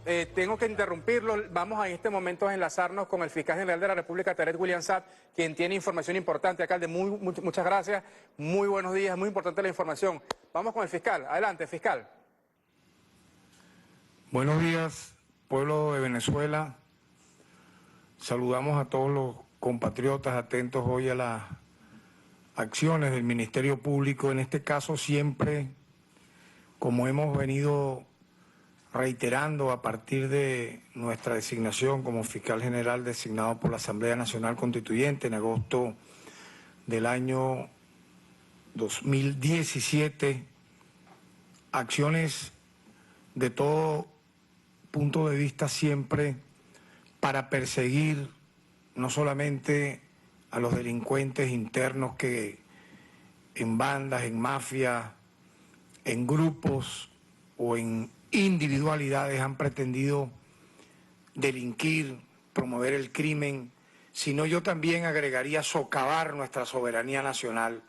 tengo que interrumpirlo. Vamos en este momento a enlazarnos con el fiscal general de la República, Tarek William Saab, quien tiene información importante. Alcalde, muchas gracias. Muy buenos días, muy importante la información. Vamos con el fiscal. Adelante, fiscal. Buenos días, pueblo de Venezuela. Saludamos a todos los compatriotas atentos hoy a las acciones del Ministerio Público. En este caso siempre, como hemos venido reiterando a partir de nuestra designación como fiscal general designado por la Asamblea Nacional Constituyente en agosto del año 2017, acciones de todo punto de vista siempre para perseguir no solamente a los delincuentes internos que en bandas, en mafias, en grupos o en individualidades han pretendido delinquir, promover el crimen, sino yo también agregaría socavar nuestra soberanía nacional,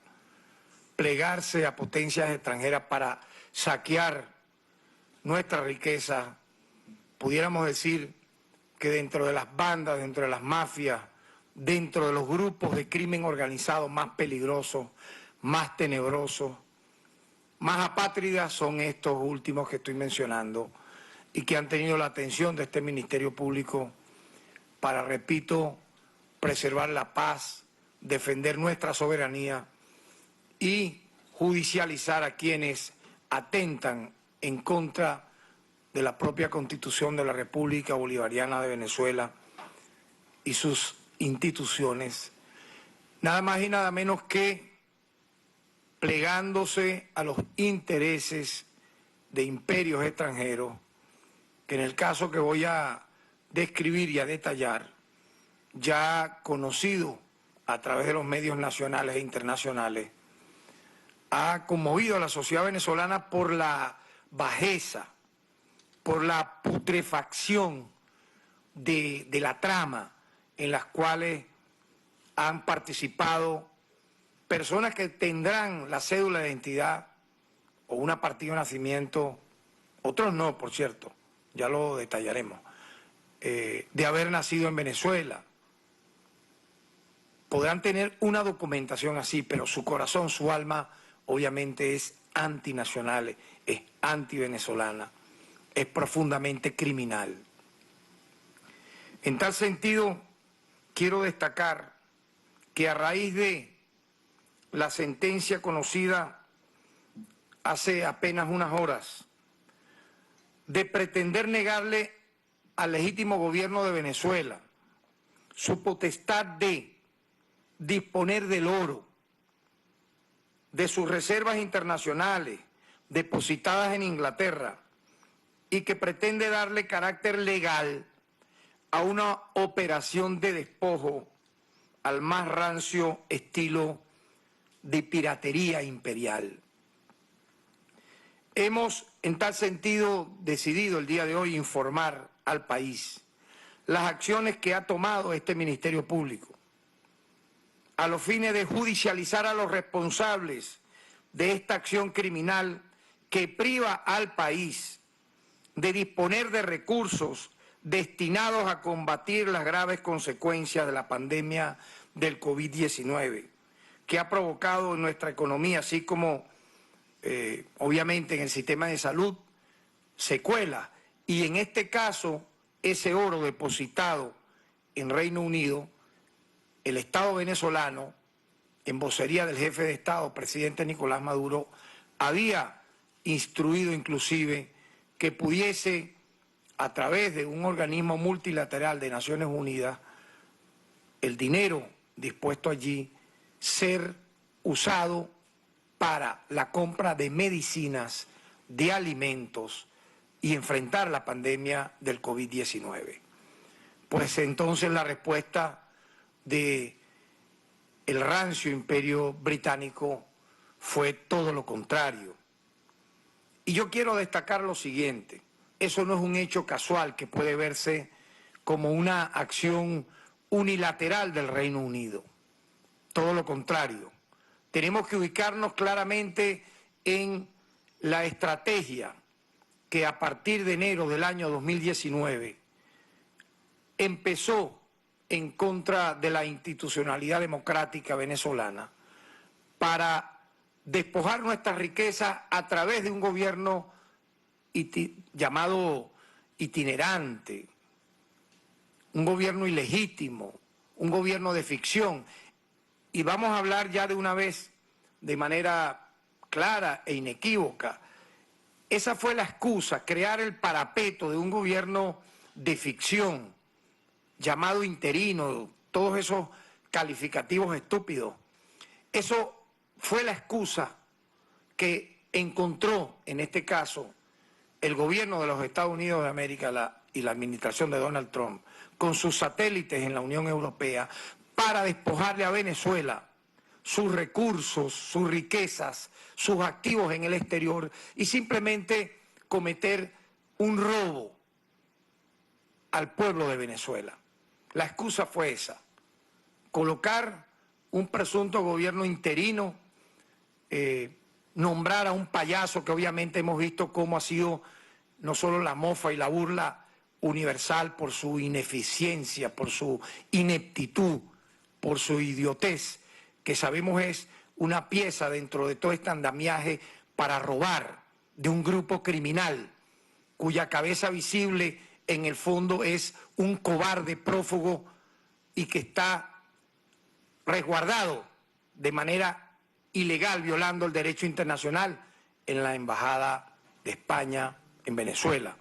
plegarse a potencias extranjeras para saquear nuestra riqueza. Pudiéramos decir que dentro de las bandas, dentro de las mafias, dentro de los grupos de crimen organizado más peligrosos, más tenebrosos, más apátridas son estos últimos que estoy mencionando y que han tenido la atención de este Ministerio Público para, repito, preservar la paz, defender nuestra soberanía y judicializar a quienes atentan en contra de la propia Constitución de la República Bolivariana de Venezuela y sus instituciones, nada más y nada menos que plegándose a los intereses de imperios extranjeros, que en el caso que voy a describir y a detallar, ya conocido a través de los medios nacionales e internacionales, ha conmovido a la sociedad venezolana por la bajeza, por la putrefacción de la trama en las cuales han participado personas que tendrán la cédula de identidad o una partida de nacimiento, otros no, por cierto, ya lo detallaremos, de haber nacido en Venezuela. Podrán tener una documentación así, pero su corazón, su alma, obviamente es antinacional, es antivenezolana, es profundamente criminal. En tal sentido, quiero destacar que a raíz de la sentencia conocida hace apenas unas horas de pretender negarle al legítimo gobierno de Venezuela su potestad de disponer del oro, de sus reservas internacionales depositadas en Inglaterra y que pretende darle carácter legal a una operación de despojo al más rancio estilo de piratería imperial. Hemos, en tal sentido, decidido el día de hoy informar al país las acciones que ha tomado este Ministerio Público a los fines de judicializar a los responsables de esta acción criminal que priva al país de disponer de recursos destinados a combatir las graves consecuencias de la pandemia del COVID-19, que ha provocado en nuestra economía, así como obviamente en el sistema de salud, secuelas. Y en este caso, ese oro depositado en Reino Unido, el Estado venezolano, en vocería del jefe de Estado, presidente Nicolás Maduro, había instruido inclusive que pudiese, a través de un organismo multilateral de Naciones Unidas, el dinero dispuesto allí ser usado para la compra de medicinas, de alimentos y enfrentar la pandemia del COVID-19. Pues entonces la respuesta del rancio imperio británico fue todo lo contrario. Y yo quiero destacar lo siguiente: eso no es un hecho casual que puede verse como una acción unilateral del Reino Unido. Todo lo contrario. Tenemos que ubicarnos claramente en la estrategia que a partir de enero del año 2019 empezó en contra de la institucionalidad democrática venezolana para despojar nuestras riquezas a través de un gobierno llamado itinerante, un gobierno ilegítimo, un gobierno de ficción. Y vamos a hablar ya de una vez, de manera clara e inequívoca. Esa fue la excusa, crear el parapeto de un gobierno de ficción, llamado interino, todos esos calificativos estúpidos. Eso fue la excusa que encontró, en este caso, el gobierno de los Estados Unidos de América y la administración de Donald Trump, con sus satélites en la Unión Europea, para despojarle a Venezuela sus recursos, sus riquezas, sus activos en el exterior y simplemente cometer un robo al pueblo de Venezuela. La excusa fue esa, colocar un presunto gobierno interino, nombrar a un payaso que obviamente hemos visto cómo ha sido no solo la mofa y la burla universal por su ineficiencia, por su ineptitud, por su idiotez, que sabemos es una pieza dentro de todo este andamiaje para robar de un grupo criminal cuya cabeza visible en el fondo es un cobarde prófugo y que está resguardado de manera ilegal, violando el derecho internacional en la Embajada de España en Venezuela.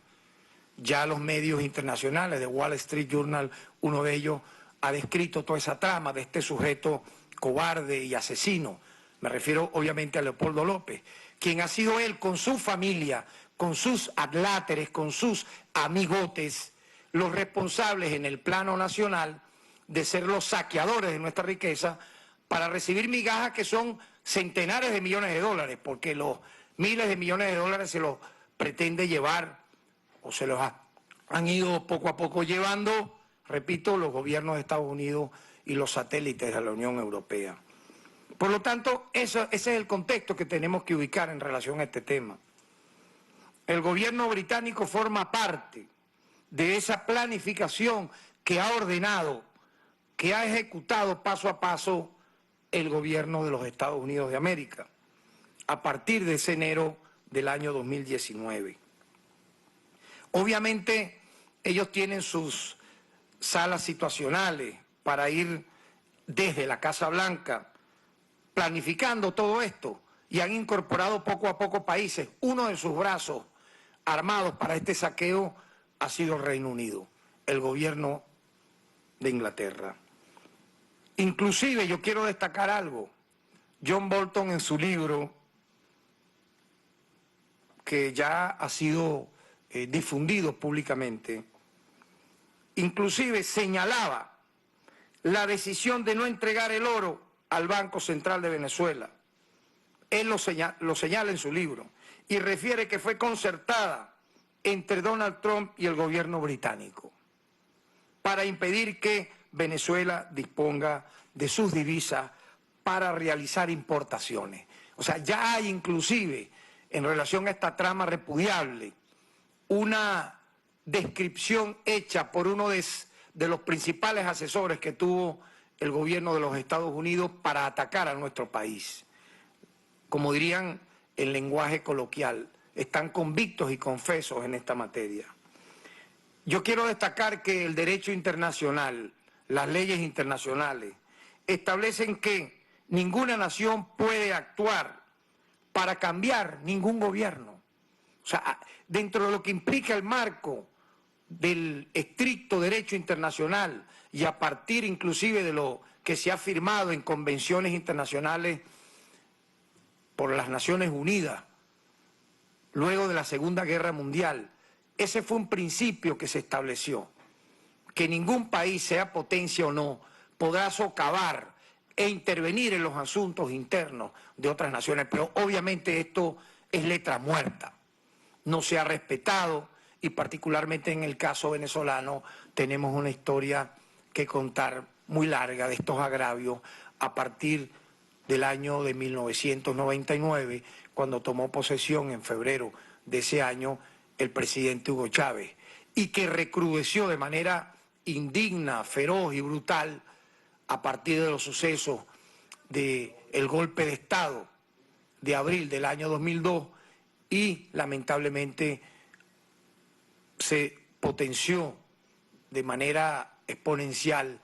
Ya los medios internacionales, de Wall Street Journal, uno de ellos ha descrito toda esa trama de este sujeto cobarde y asesino. Me refiero obviamente a Leopoldo López, quien ha sido él con su familia, con sus adláteres, con sus amigotes, los responsables en el plano nacional de ser los saqueadores de nuestra riqueza para recibir migajas que son centenares de millones de dólares, porque los miles de millones de dólares se los pretende llevar o se los han ido poco a poco llevando, repito, los gobiernos de Estados Unidos y los satélites de la Unión Europea. Por lo tanto, ese es el contexto que tenemos que ubicar en relación a este tema. El gobierno británico forma parte de esa planificación que ha ordenado, que ha ejecutado paso a paso el gobierno de los Estados Unidos de América, a partir de ese enero del año 2019. Obviamente, ellos tienen sus salas situacionales para ir desde la Casa Blanca planificando todo esto y han incorporado poco a poco países. Uno de sus brazos armados para este saqueo ha sido el Reino Unido, el gobierno de Inglaterra. Inclusive yo quiero destacar algo. John Bolton en su libro, que ya ha sido difundido públicamente, inclusive señalaba la decisión de no entregar el oro al Banco Central de Venezuela. Él lo señala en su libro y refiere que fue concertada entre Donald Trump y el gobierno británico para impedir que Venezuela disponga de sus divisas para realizar importaciones. O sea, ya hay inclusive, en relación a esta trama repudiable, una descripción hecha por uno de los principales asesores que tuvo el gobierno de los Estados Unidos para atacar a nuestro país. Como dirían en lenguaje coloquial, están convictos y confesos en esta materia. Yo quiero destacar que el derecho internacional, las leyes internacionales, establecen que ninguna nación puede actuar para cambiar ningún gobierno. O sea, dentro de lo que implica el marco del estricto derecho internacional y a partir inclusive de lo que se ha firmado en convenciones internacionales por las Naciones Unidas, luego de la Segunda Guerra Mundial, ese fue un principio que se estableció, que ningún país, sea potencia o no, podrá socavar e intervenir en los asuntos internos de otras naciones, pero obviamente esto es letra muerta, no se ha respetado y particularmente en el caso venezolano tenemos una historia que contar muy larga de estos agravios a partir del año de 1999, cuando tomó posesión en febrero de ese año el presidente Hugo Chávez y que recrudeció de manera indigna, feroz y brutal a partir de los sucesos del golpe de Estado de abril del año 2002 y lamentablemente se potenció de manera exponencial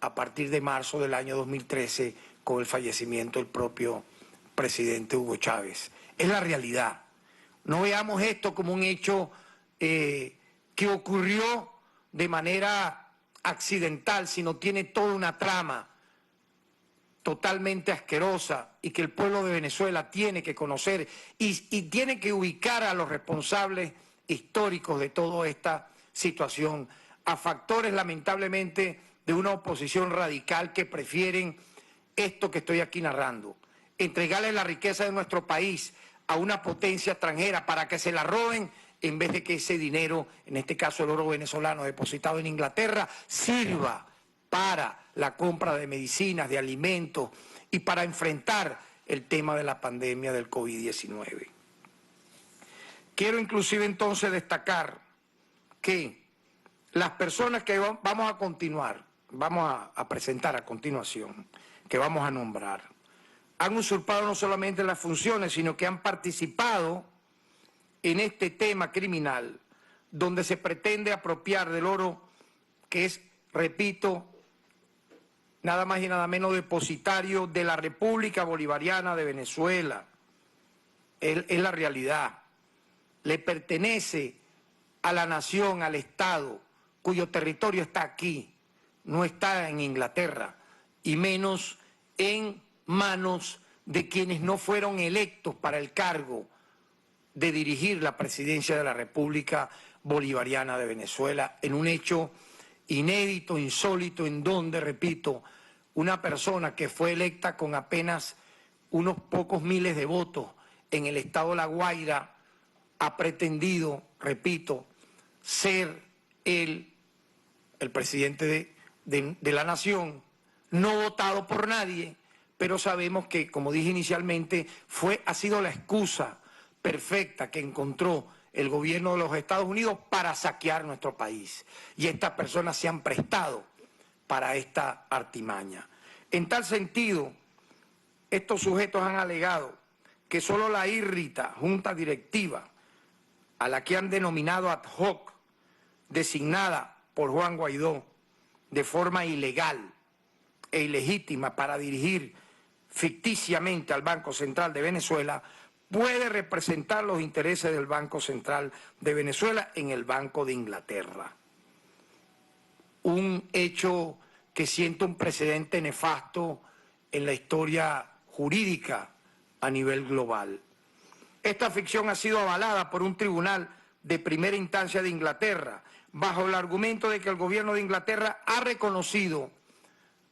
a partir de marzo del año 2013 con el fallecimiento del propio presidente Hugo Chávez. Es la realidad. No veamos esto como un hecho que ocurrió de manera accidental, sino tiene toda una trama totalmente asquerosa y que el pueblo de Venezuela tiene que conocer y tiene que ubicar a los responsables históricos de toda esta situación, a factores lamentablemente de una oposición radical que prefieren esto que estoy aquí narrando, entregarle la riqueza de nuestro país a una potencia extranjera para que se la roben en vez de que ese dinero, en este caso el oro venezolano depositado en Inglaterra, sirva para la compra de medicinas, de alimentos y para enfrentar el tema de la pandemia del COVID-19. Quiero inclusive entonces destacar que las personas que vamos a presentar a continuación, que vamos a nombrar, han usurpado no solamente las funciones, sino que han participado en este tema criminal, donde se pretende apropiar del oro que es, repito, nada más y nada menos depositario de la República Bolivariana de Venezuela. Es la realidad. Le pertenece a la nación, al Estado, cuyo territorio está aquí, no está en Inglaterra, y menos en manos de quienes no fueron electos para el cargo de dirigir la presidencia de la República Bolivariana de Venezuela, en un hecho inédito, insólito, en donde, repito, una persona que fue electa con apenas unos pocos miles de votos en el estado de La Guaira ha pretendido, repito, ser el presidente de la nación, no votado por nadie, pero sabemos que, como dije inicialmente, ha sido la excusa perfecta que encontró el gobierno de los Estados Unidos para saquear nuestro país. Y estas personas se han prestado para esta artimaña. En tal sentido, estos sujetos han alegado que solo la írrita junta directiva, a la que han denominado ad hoc, designada por Juan Guaidó de forma ilegal e ilegítima para dirigir ficticiamente al Banco Central de Venezuela, puede representar los intereses del Banco Central de Venezuela en el Banco de Inglaterra. Un hecho que siente un precedente nefasto en la historia jurídica a nivel global. Esta ficción ha sido avalada por un tribunal de primera instancia de Inglaterra, bajo el argumento de que el gobierno de Inglaterra ha reconocido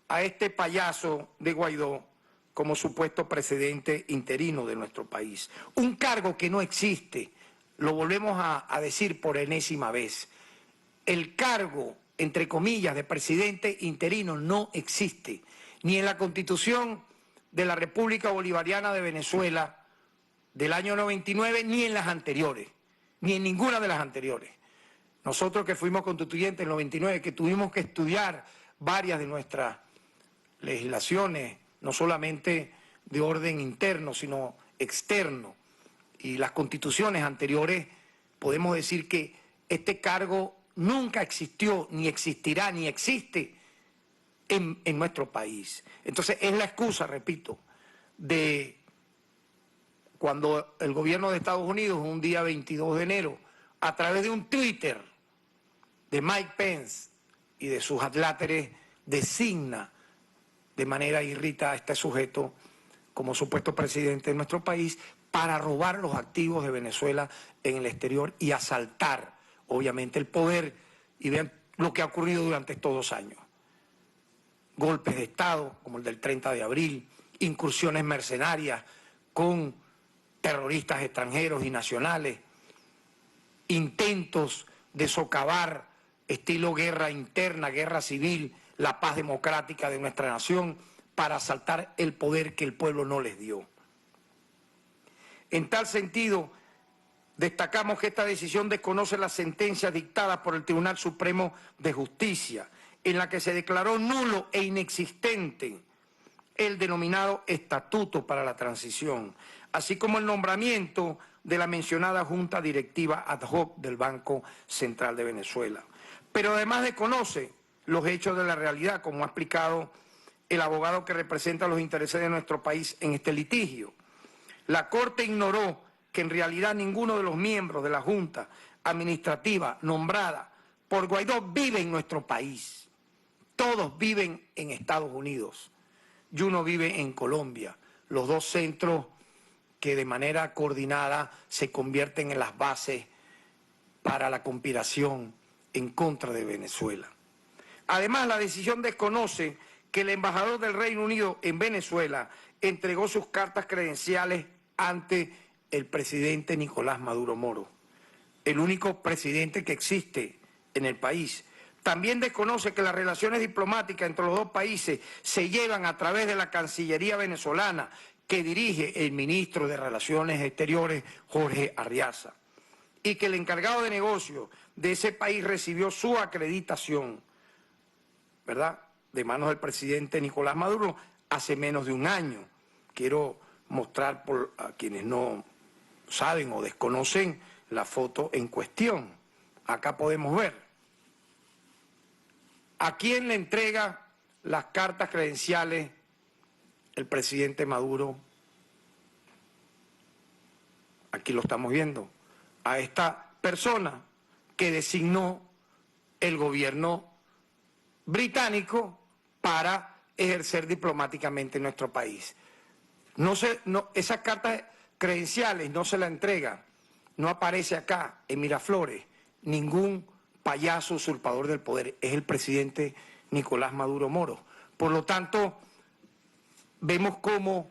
a este payaso de Guaidó como supuesto presidente interino de nuestro país. Un cargo que no existe, lo volvemos a decir por enésima vez. El cargo, entre comillas, de presidente interino no existe, ni en la Constitución de la República Bolivariana de Venezuela del año 99, ni en las anteriores, ni en ninguna de las anteriores. Nosotros que fuimos constituyentes en el 99, que tuvimos que estudiar varias de nuestras legislaciones, no solamente de orden interno, sino externo, y las constituciones anteriores, podemos decir que este cargo nunca existió, ni existirá, ni existe en nuestro país. Entonces es la excusa, repito, de cuando el gobierno de Estados Unidos, un día 22 de enero, a través de un Twitter de Mike Pence y de sus adláteres, designa de manera irrita a este sujeto como supuesto presidente de nuestro país para robar los activos de Venezuela en el exterior y asaltar, obviamente, el poder. Y vean lo que ha ocurrido durante estos 2 años. Golpes de Estado, como el del 30 de abril, incursiones mercenarias con terroristas extranjeros y nacionales, intentos de socavar, estilo guerra interna, guerra civil, la paz democrática de nuestra nación, para asaltar el poder que el pueblo no les dio. En tal sentido, Destacamos que esta decisión desconoce las sentencias dictadas por el Tribunal Supremo de Justicia, en la que se declaró nulo e inexistente el denominado Estatuto para la Transición, así como el nombramiento de la mencionada Junta Directiva Ad Hoc del Banco Central de Venezuela. Pero además desconoce los hechos de la realidad, como ha explicado el abogado que representa los intereses de nuestro país en este litigio. La Corte ignoró que en realidad ninguno de los miembros de la Junta Administrativa nombrada por Guaidó vive en nuestro país. Todos viven en Estados Unidos y uno vive en Colombia. Los dos centros que de manera coordinada se convierten en las bases para la conspiración en contra de Venezuela. Además, la decisión desconoce que el embajador del Reino Unido en Venezuela entregó sus cartas credenciales ante el presidente Nicolás Maduro Moro, el único presidente que existe en el país. También desconoce que las relaciones diplomáticas entre los dos países se llevan a través de la Cancillería venezolana que dirige el ministro de Relaciones Exteriores, Jorge Arriaza, y que el encargado de negocios de ese país recibió su acreditación, ¿verdad?, de manos del presidente Nicolás Maduro hace menos de un año. Quiero mostrar a quienes no saben o desconocen la foto en cuestión. Acá podemos ver a quién le entrega las cartas credenciales el presidente Maduro. Aquí lo estamos viendo, a esta persona que designó el gobierno británico para ejercer diplomáticamente en nuestro país. Esas cartas credenciales no se la entrega, no aparece acá en Miraflores ningún payaso usurpador del poder, es el presidente Nicolás Maduro Moro. Por lo tanto, vemos cómo,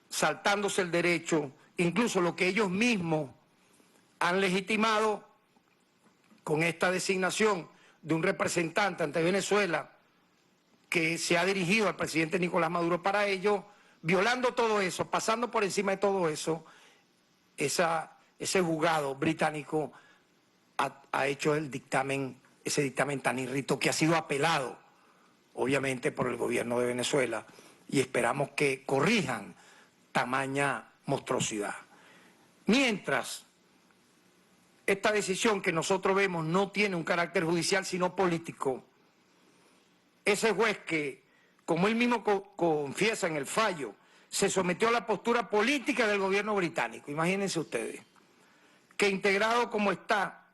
saltándose el derecho, incluso lo que ellos mismos han legitimado con esta designación de un representante ante Venezuela que se ha dirigido al presidente Nicolás Maduro para ello, violando todo eso, pasando por encima de todo eso, ese juzgado británico ha hecho ese dictamen tan irrito que ha sido apelado, obviamente, por el gobierno de Venezuela, y esperamos que corrijan tamaña monstruosidad. Mientras, esta decisión que nosotros vemos no tiene un carácter judicial, sino político. Ese juez que, como él mismo confiesa en el fallo, se sometió a la postura política del gobierno británico, imagínense ustedes, que integrado como está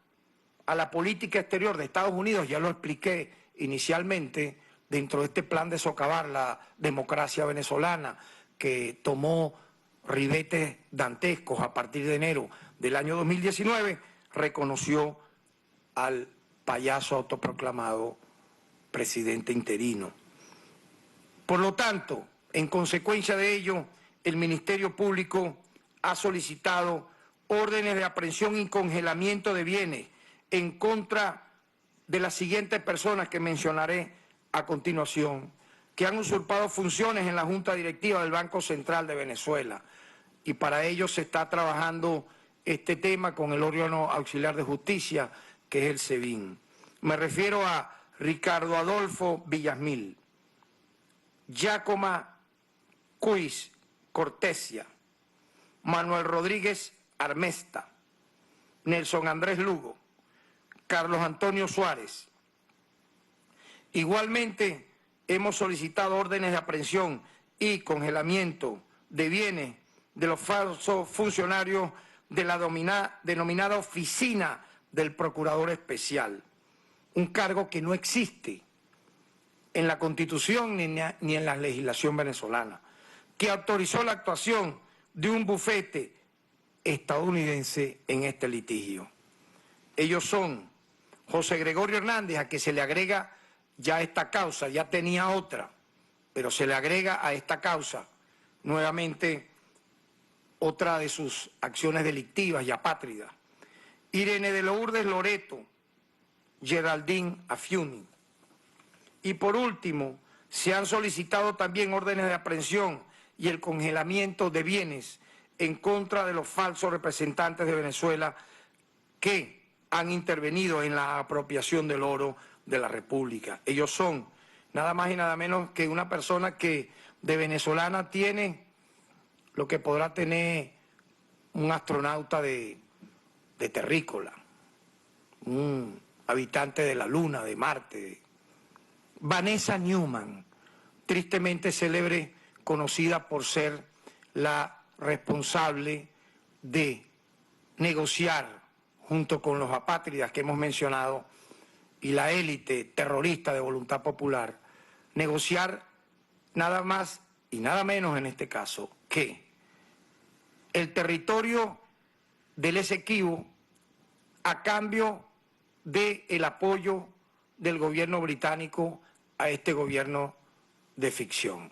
a la política exterior de Estados Unidos, ya lo expliqué inicialmente, dentro de este plan de socavar la democracia venezolana, que tomó ribetes dantescos a partir de enero del año 2019, reconoció al payaso autoproclamado presidente interino. Por lo tanto, en consecuencia de ello, el Ministerio Público ha solicitado órdenes de aprehensión y congelamiento de bienes en contra de las siguientes personas que mencionaré a continuación, que han usurpado funciones en la Junta Directiva del Banco Central de Venezuela. Y para ello se está trabajando este tema con el órgano auxiliar de justicia, que es el SEBIN. Me refiero a Ricardo Adolfo Villasmil, Giacoma Cuis Cortesia, Manuel Rodríguez Armesta, Nelson Andrés Lugo, Carlos Antonio Suárez. Igualmente, hemos solicitado órdenes de aprehensión y congelamiento de bienes de los falsos funcionarios de la denominada Oficina del Procurador Especial, un cargo que no existe en la Constitución ni en la legislación venezolana, que autorizó la actuación de un bufete estadounidense en este litigio. Ellos son José Gregorio Hernández, a que se le agrega ya esta causa, ya tenía otra, pero se le agrega a esta causa nuevamente otra de sus acciones delictivas y apátridas. Irene de Lourdes Loreto, Geraldine Afiuni. Y por último, se han solicitado también órdenes de aprehensión y el congelamiento de bienes en contra de los falsos representantes de Venezuela que han intervenido en la apropiación del oro de la República. Ellos son nada más y nada menos que una persona que de venezolana tiene lo que podrá tener un astronauta de terrícola, un habitante de la Luna, de Marte. Vanessa Newman, tristemente célebre, conocida por ser la responsable de negociar junto con los apátridas que hemos mencionado y la élite terrorista de Voluntad Popular, negociar nada más y nada menos en este caso que el territorio del Esequibo a cambio del apoyo del gobierno británico a este gobierno de ficción.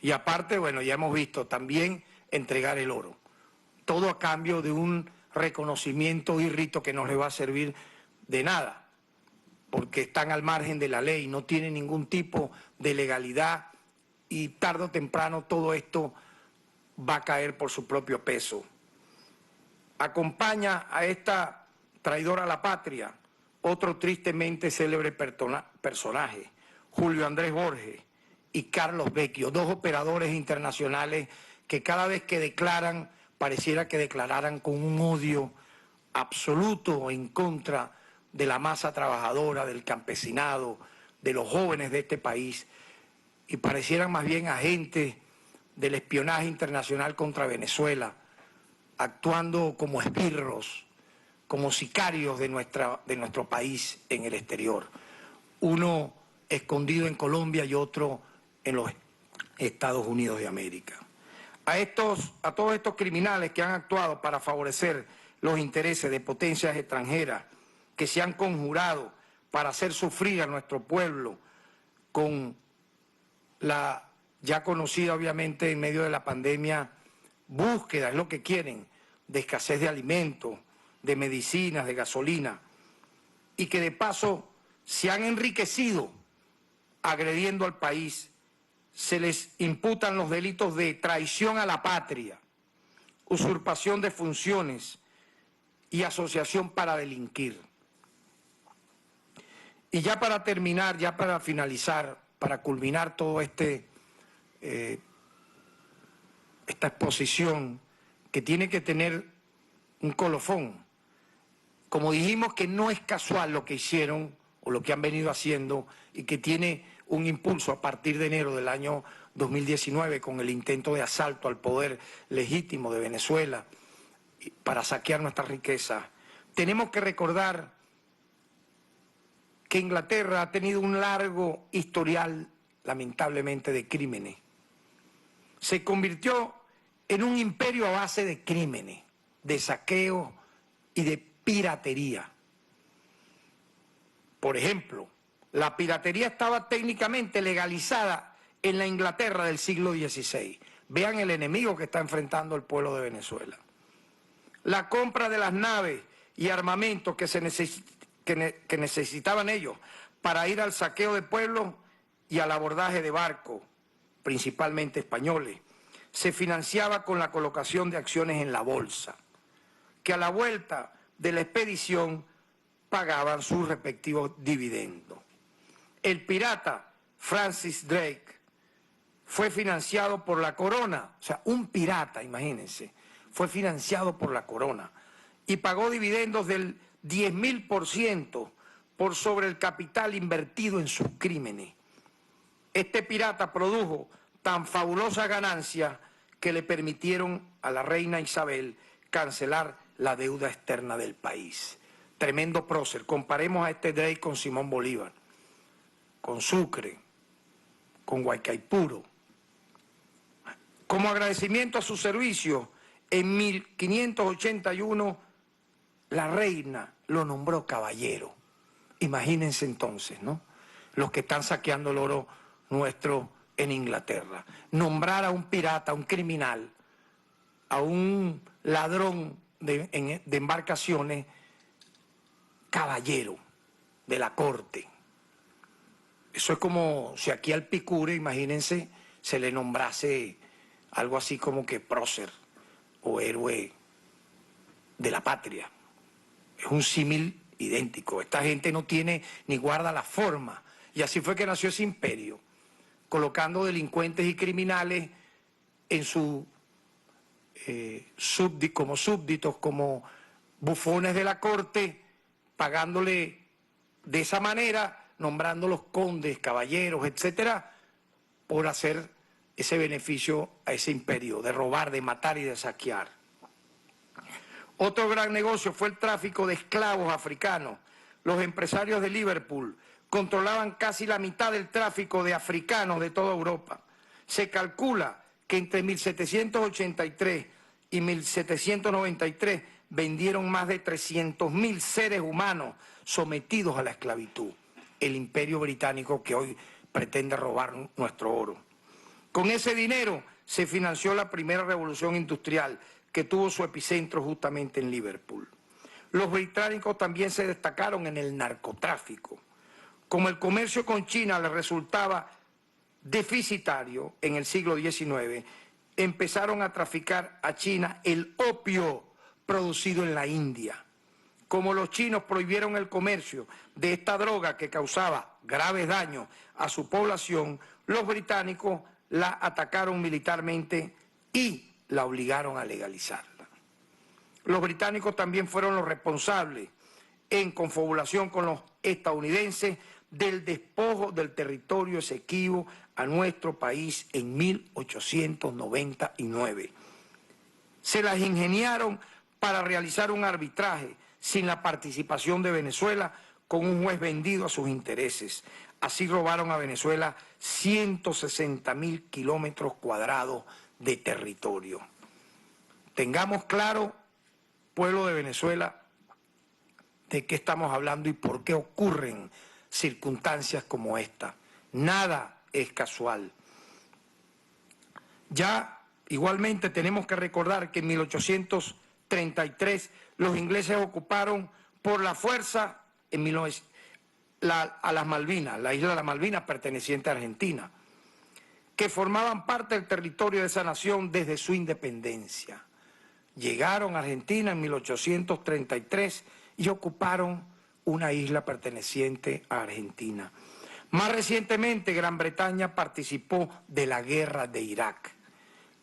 Y aparte, bueno, ya hemos visto también entregar el oro. Todo a cambio de un reconocimiento y rito que no les va a servir de nada, porque están al margen de la ley, no tienen ningún tipo de legalidad y tarde o temprano todo esto va a caer por su propio peso. Acompaña a esta traidora a la patria otro tristemente célebre personaje, Julio Andrés Borges y Carlos Vecchio, dos operadores internacionales que cada vez que declaran pareciera que declararan con un odio absoluto en contra de la masa trabajadora, del campesinado, de los jóvenes de este país, y parecieran más bien agentes del espionaje internacional contra Venezuela, actuando como esbirros, como sicarios de nuestro país en el exterior. Uno escondido en Colombia y otro en los Estados Unidos de América. A todos estos criminales que han actuado para favorecer los intereses de potencias extranjeras, que se han conjurado para hacer sufrir a nuestro pueblo con la ya conocida, obviamente, en medio de la pandemia, búsqueda, es lo que quieren, de escasez de alimentos, de medicinas, de gasolina, y que de paso se han enriquecido agrediendo al país. Se les imputan los delitos de traición a la patria, usurpación de funciones y asociación para delinquir. Y ya para terminar, ya para finalizar, para culminar todo esta exposición que tiene que tener un colofón. Como dijimos que no es casual lo que hicieron o lo que han venido haciendo y que tiene un impulso a partir de enero del año 2019 con el intento de asalto al poder legítimo de Venezuela para saquear nuestras riquezas. Tenemos que recordar que Inglaterra ha tenido un largo historial, lamentablemente, de crímenes. Se convirtió en un imperio a base de crímenes, de saqueo y de piratería. Por ejemplo, la piratería estaba técnicamente legalizada en la Inglaterra del siglo XVI. Vean el enemigo que está enfrentando el pueblo de Venezuela. La compra de las naves y armamentos que necesitaban ellos para ir al saqueo de pueblos y al abordaje de barcos, principalmente españoles, se financiaba con la colocación de acciones en la bolsa, que a la vuelta de la expedición pagaban sus respectivos dividendos. El pirata Francis Drake fue financiado por la corona, o sea, un pirata, imagínense, fue financiado por la corona y pagó dividendos del 10.000% por sobre el capital invertido en sus crímenes. Este pirata produjo tan fabulosa ganancia que le permitieron a la reina Isabel cancelar la deuda externa del país. Tremendo prócer. Comparemos a este Drake con Simón Bolívar, con Sucre, con Guaycaipuro. Como agradecimiento a su servicio, en 1581 la reina lo nombró caballero. Imagínense entonces, ¿no? Los que están saqueando el oro nuestro en Inglaterra. Nombrar a un pirata, a un criminal, a un ladrón de embarcaciones, caballero de la corte. Eso es como si aquí al Picure, imagínense, se le nombrase algo así como que prócer o héroe de la patria. Es un símil idéntico. Esta gente no tiene ni guarda la forma. Y así fue que nació ese imperio, colocando delincuentes y criminales en su como súbditos, como bufones de la corte, pagándole de esa manera, nombrándolos condes, caballeros, etcétera, por hacer ese beneficio a ese imperio, de robar, de matar y de saquear. Otro gran negocio fue el tráfico de esclavos africanos. Los empresarios de Liverpool controlaban casi la mitad del tráfico de africanos de toda Europa. Se calcula que entre 1783 y 1793 vendieron más de 300.000 seres humanos sometidos a la esclavitud. El imperio británico que hoy pretende robar nuestro oro. Con ese dinero se financió la primera revolución industrial, que tuvo su epicentro justamente en Liverpool. Los británicos también se destacaron en el narcotráfico. Como el comercio con China les resultaba deficitario en el siglo XIX, empezaron a traficar a China el opio producido en la India. Como los chinos prohibieron el comercio de esta droga que causaba graves daños a su población, los británicos la atacaron militarmente y la obligaron a legalizarla. Los británicos también fueron los responsables, en confabulación con los estadounidenses, del despojo del territorio Esequibo a nuestro país en 1899. Se las ingeniaron para realizar un arbitraje sin la participación de Venezuela, con un juez vendido a sus intereses. Así robaron a Venezuela 160.000 kilómetros cuadrados de territorio. Tengamos claro, pueblo de Venezuela, de qué estamos hablando y por qué ocurren circunstancias como esta. Nada es casual. Ya igualmente tenemos que recordar que en 1833 los ingleses ocuparon por la fuerza a las Malvinas, la isla de las Malvinas perteneciente a Argentina, que formaban parte del territorio de esa nación desde su independencia. Llegaron a Argentina en 1833 y ocuparon una isla perteneciente a Argentina. Más recientemente, Gran Bretaña participó de la guerra de Irak,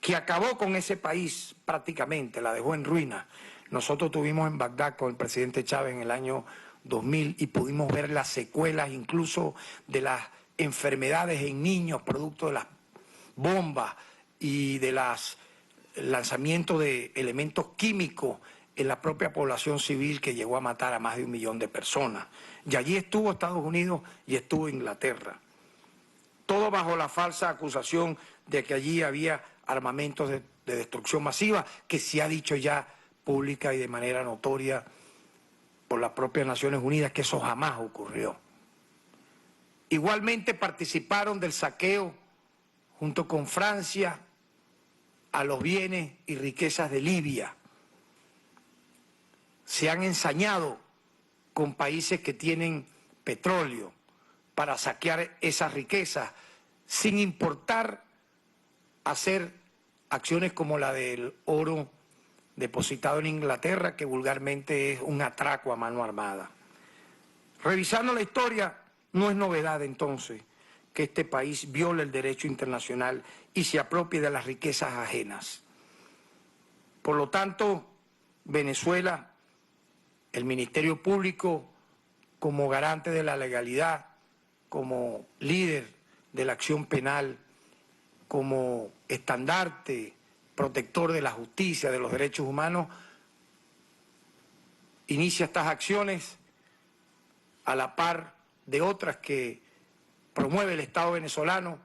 que acabó con ese país prácticamente, la dejó en ruinas. Nosotros estuvimos en Bagdad con el presidente Chávez en el año 2000 y pudimos ver las secuelas incluso de las enfermedades en niños producto de las bombas y de los lanzamientos de elementos químicos en la propia población civil, que llegó a matar a más de 1 millón de personas. Y allí estuvo Estados Unidos y estuvo Inglaterra. Todo bajo la falsa acusación de que allí había armamentos de destrucción masiva, que se ha dicho ya pública y de manera notoria por las propias Naciones Unidas que eso jamás ocurrió. Igualmente participaron del saqueo, junto con Francia, a los bienes y riquezas de Libia. Se han ensañado con países que tienen petróleo para saquear esas riquezas, sin importar hacer acciones como la del oro depositado en Inglaterra, que vulgarmente es un atraco a mano armada. Revisando la historia, no es novedad entonces que este país viole el derecho internacional y se apropie de las riquezas ajenas. Por lo tanto, Venezuela, el Ministerio Público, como garante de la legalidad, como líder de la acción penal, como estandarte protector de la justicia, de los derechos humanos, inicia estas acciones a la par de otras que promueve el Estado venezolano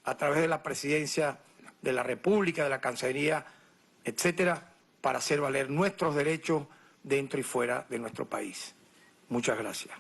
a través de la Presidencia de la República, de la Cancillería, etcétera, para hacer valer nuestros derechos dentro y fuera de nuestro país. Muchas gracias.